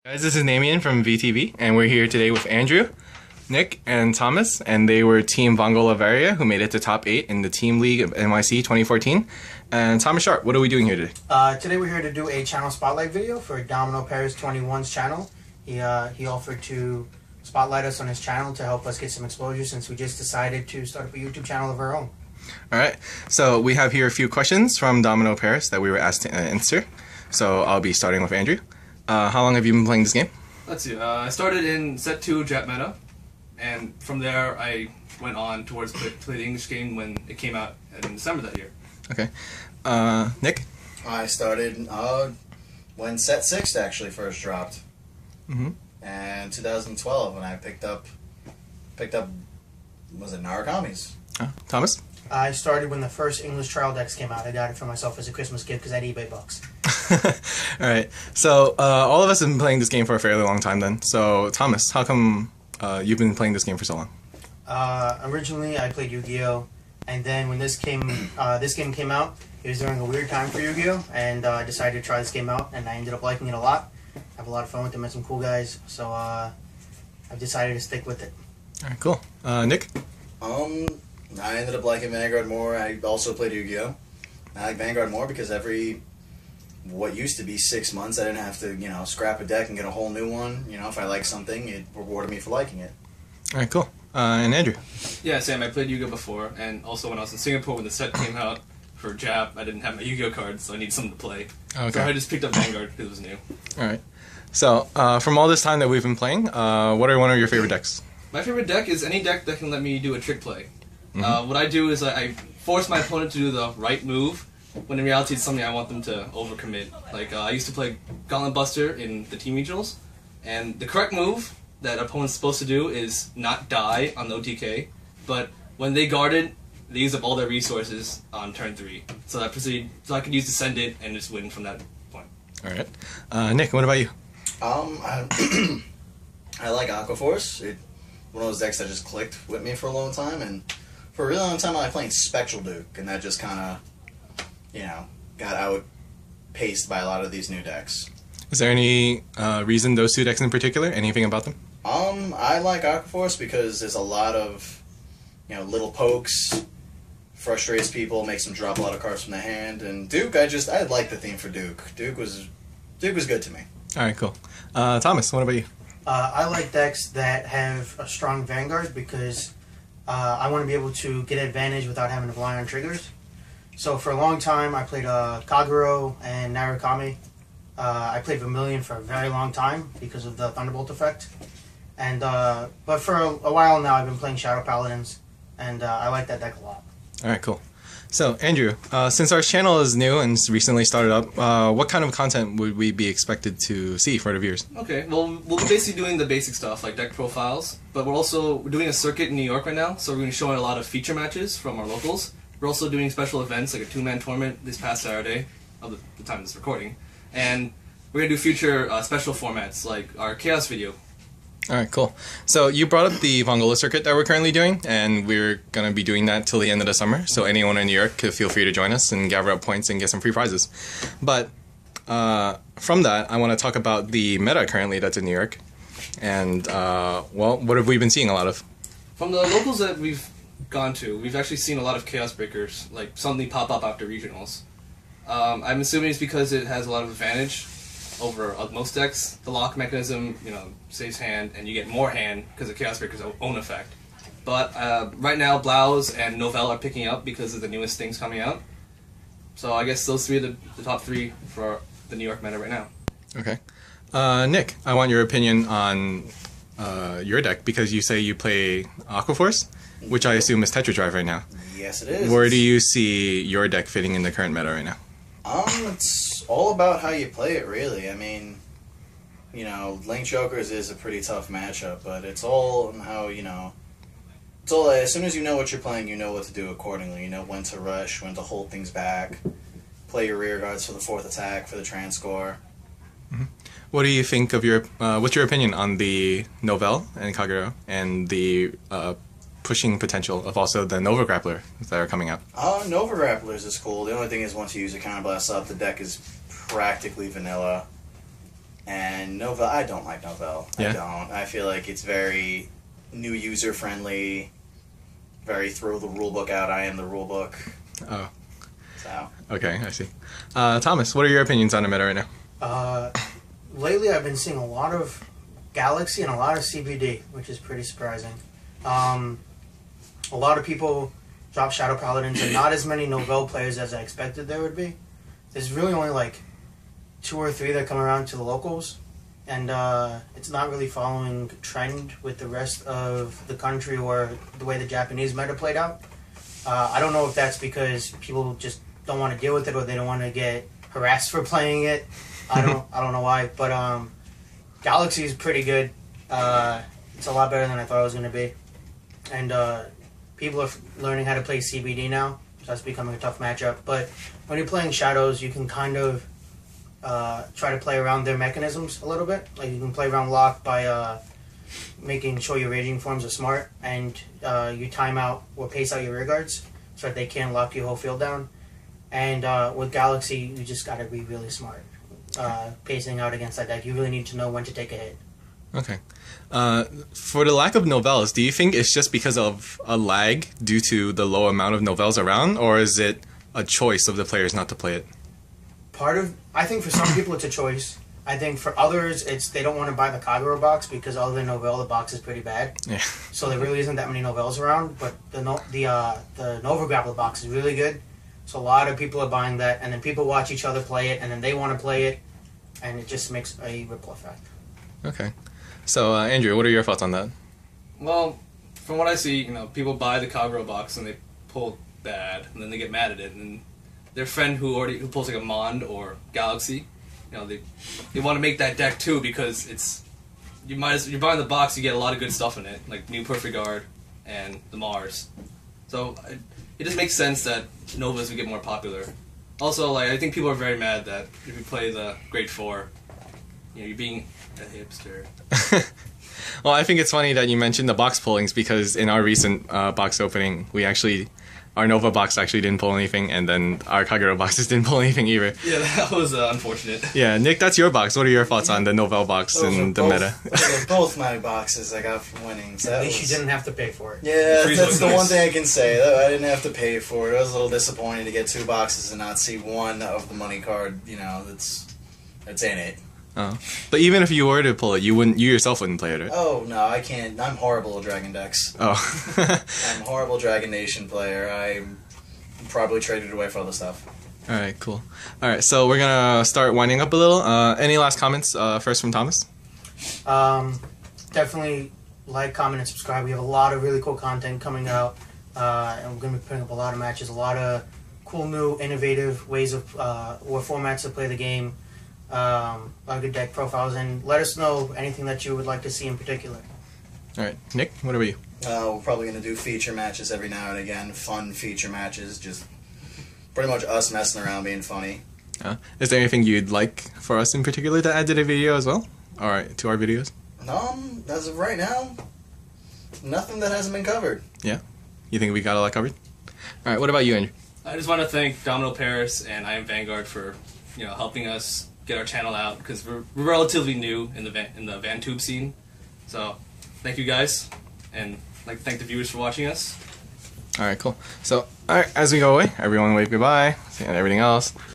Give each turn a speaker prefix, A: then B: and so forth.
A: Guys, this is Namian from VTV, and we're here today with Andrew, Nick, and Thomas, and they were Team Vongola TV, who made it to top 8 in the Team League of NYC 2014. And Thomas Sharp, what are we doing here today?
B: Today we're here to do a channel spotlight video for Domino Paris 21's channel. He offered to spotlight us on his channel to help us get some exposure since we just decided to start up a YouTube channel of our own.
A: Alright, so we have here a few questions from Domino Paris that we were asked to answer. So I'll be starting with Andrew. How long have you been playing this game?
C: Let's see, I started in set 2 Jet Meta, and from there I went on towards play the English game when it came out in December that year.
A: Okay. Nick?
D: I started when set 6 actually first dropped. And 2012 when I picked up was it Narukami's?
A: Thomas?
B: I started when the first English trial decks came out. I got it for myself as a Christmas gift because I had eBay bucks.
A: Alright, so all of us have been playing this game for a fairly long time then. So Thomas, how come you've been playing this game for so long?
B: Originally I played Yu-Gi-Oh! And then when this game came out, it was during a weird time for Yu-Gi-Oh! And I decided to try this game out, and I ended up liking it a lot. I have a lot of fun with it, met some cool guys, so I've decided to stick with it.
A: Alright, cool. Nick?
D: I ended up liking Vanguard more. I also played Yu-Gi-Oh! I like Vanguard more because what used to be 6 months, I didn't have to, scrap a deck and get a whole new one. If I liked something, it rewarded me for liking it.
A: Alright, cool. And Andrew?
C: Yeah, Sam, I played Yu-Gi-Oh! Before, and also when I was in Singapore when the set came out for Jap, I didn't have my Yu-Gi-Oh! cards, so I needed something to play.
A: Okay.
C: So I just picked up Vanguard because it was new.
A: Alright. So, from all this time that we've been playing, what are one of your favorite decks?
C: My favorite deck is any deck that can let me do a trick play. What I do is I force my opponent to do the right move, when in reality it's something I want them to overcommit. Like, I used to play Gauntlet Buster in the team regionals, and the correct move that an opponent's supposed to do is not die on the OTK, but when they guard it, they use up all their resources on turn 3. So I could use Descend it and just win from that point.
A: Alright. Nick, what about you?
D: I like Aqua Force. One of those decks that just clicked with me for a long time, and for a really long time I was playing Spectral Duke, and that just kind of, got outpaced by a lot of these new decks.
A: Is there any reason those two decks in particular? Anything about them?
D: I like Aqua Force because there's a lot of, little pokes, frustrates people, makes them drop a lot of cards from the hand, and Duke, I like the theme for Duke. Duke was good to me.
A: Alright, cool. Thomas, what about you?
B: I like decks that have a strong Vanguard because I want to be able to get advantage without having to rely on triggers. So for a long time, I played Kagero and Narukami. I played Vermilion for a very long time because of the Thunderbolt effect. And but for a while now, I've been playing Shadow Paladins, and I like that deck a lot.
A: Alright, cool. So, Andrew, since our channel is new and recently started up, what kind of content would we be expected to see for the viewers?
C: Okay, well, we'll be basically doing the basic stuff, like deck profiles, but we're also doing a circuit in New York right now, so we're going to be showing a lot of feature matches from our locals. We're also doing special events, like a 2-man tournament this past Saturday, of the time of this recording, and we're going to do future special formats, like our Chaos video.
A: Alright, cool. So you brought up the Vongola circuit that we're currently doing, and we're going to be doing that till the end of the summer, so anyone in New York could feel free to join us and gather up points and get some free prizes. But from that, I want to talk about the meta currently that's in New York, and, well, what have we been seeing a lot of?
C: From the locals that we've gone to, we've actually seen a lot of Chaos Breakers, like suddenly pop up after regionals. I'm assuming it's because it has a lot of advantage over most decks. The lock mechanism, saves hand, and you get more hand because of Chaos Breaker's own effect. But right now, Blouse and Novell are picking up because of the newest things coming out. So I guess those three are the top 3 for the New York meta right now.
A: Okay. Nick, I want your opinion on your deck, because you say you play Aqua Force, which I assume is Tetra Drive right now.
D: Yes, it is.
A: Where do you see your deck fitting in the current meta right now?
D: It's all about how you play it, really. I mean, Link Jokers is a pretty tough matchup, but it's all how, it's all, as soon as you know what you're playing, you know what to do accordingly. You know when to rush, when to hold things back, play your rear guards for the 4th attack, for the transcore.
A: What do you think of what's your opinion on the Novell and Kagero and the pushing potential of also the Nova Grappler that are coming out?
D: Nova Grapplers is cool. The only thing is once you use a counterblast up, the deck is practically vanilla. And Novell, I don't like Novell.
A: Yeah?
D: I don't. I feel like it's very new user friendly, very throw the rulebook out, I am the rulebook.
A: Oh.
D: So.
A: Okay, I see. Thomas, what are your opinions on the meta right now?
B: Lately, I've been seeing a lot of Galaxy and a lot of CBD, which is pretty surprising. A lot of people drop Shadow Paladins and not as many Novell players as I expected there would be. There's really only like 2 or 3 that come around to the locals, and it's not really following trend with the rest of the country or the way the Japanese meta played out. I don't know if that's because people just don't want to deal with it or they don't want to get harassed for playing it. I don't know why, but Galaxy is pretty good. It's a lot better than I thought it was going to be, and people are learning how to play CBD now, so that's becoming a tough matchup. But when you're playing Shadows, you can kind of try to play around their mechanisms a little bit. Like you can play around lock by making sure your raging forms are smart, and you time out or pace out your rear guards so that they can't lock your whole field down. And with Galaxy, you just got to be really smart pacing out against that deck. You really need to know when to take a hit.
A: Okay. For the lack of Novells, do you think it's just because of a lag due to the low amount of Novells around, or is it a choice of the players not to play it?
B: I think for some people it's a choice. I think for others it's they don't want to buy the Kagura box because other than Novell, the box is pretty bad.
A: Yeah.
B: So there really isn't that many Novells around, but the Nova Grappler box is really good. So a lot of people are buying that, and then people watch each other play it, and then they want to play it, and it just makes a ripple effect.
A: Okay. So, Andrew, what are your thoughts on that?
C: Well, from what I see, people buy the Kagura box and they pull bad, and then they get mad at it, and their friend who pulls like a Mond or Galaxy, they want to make that deck too because you're buying the box, you get a lot of good stuff in it, like New Perfect Guard and the Mars. So it just makes sense that Novas would get more popular. Also, I think people are very mad that if you play the Grade 4, you're being a hipster.
A: Well, I think it's funny that you mentioned the box pullings because in our recent box opening, our Nova box actually didn't pull anything, and then our Kagura boxes didn't pull anything either.
C: Yeah, that was unfortunate.
A: Yeah, Nick, that's your box. What are your thoughts on the Novell box and the meta?
D: Those are both my boxes I got from winnings.
B: At least you didn't have to pay for it.
D: Yeah, that's the one thing I can say. I didn't have to pay for it. I was a little disappointed to get 2 boxes and not see one of the money card, that's in it.
A: Oh. But even if you were to pull it, you yourself wouldn't play it, right?
D: Oh, no, I can't. I'm horrible at Dragon decks.
A: Oh.
D: I'm a horrible Dragon Nation player. I'm probably traded away for other stuff.
A: Alright, cool. Alright, so we're gonna start winding up a little. Any last comments first from Thomas?
B: Definitely like, comment, and subscribe. We have a lot of really cool content coming out, and we're going to be putting up a lot of matches, a lot of cool new innovative ways of or formats to play the game. A lot of good deck profiles, and let us know anything that you would like to see in particular.
A: Alright, Nick, what about you?
D: We're probably going to do feature matches every now and again, fun feature matches, just pretty much us messing around being funny.
A: Is there anything you'd like for us in particular to add to the video as well? Alright, to our videos?
D: As of right now, nothing that hasn't been covered.
A: Yeah? You think we got all that covered? Alright, what about you, Andrew?
C: I just want to thank Domino Paris and I Am Vanguard for helping us get our channel out because we're relatively new in the VanTube scene. So thank you guys, and I'd like to thank the viewers for watching us.
A: Alright, cool. So, alright, as we go away, everyone wave goodbye and everything else.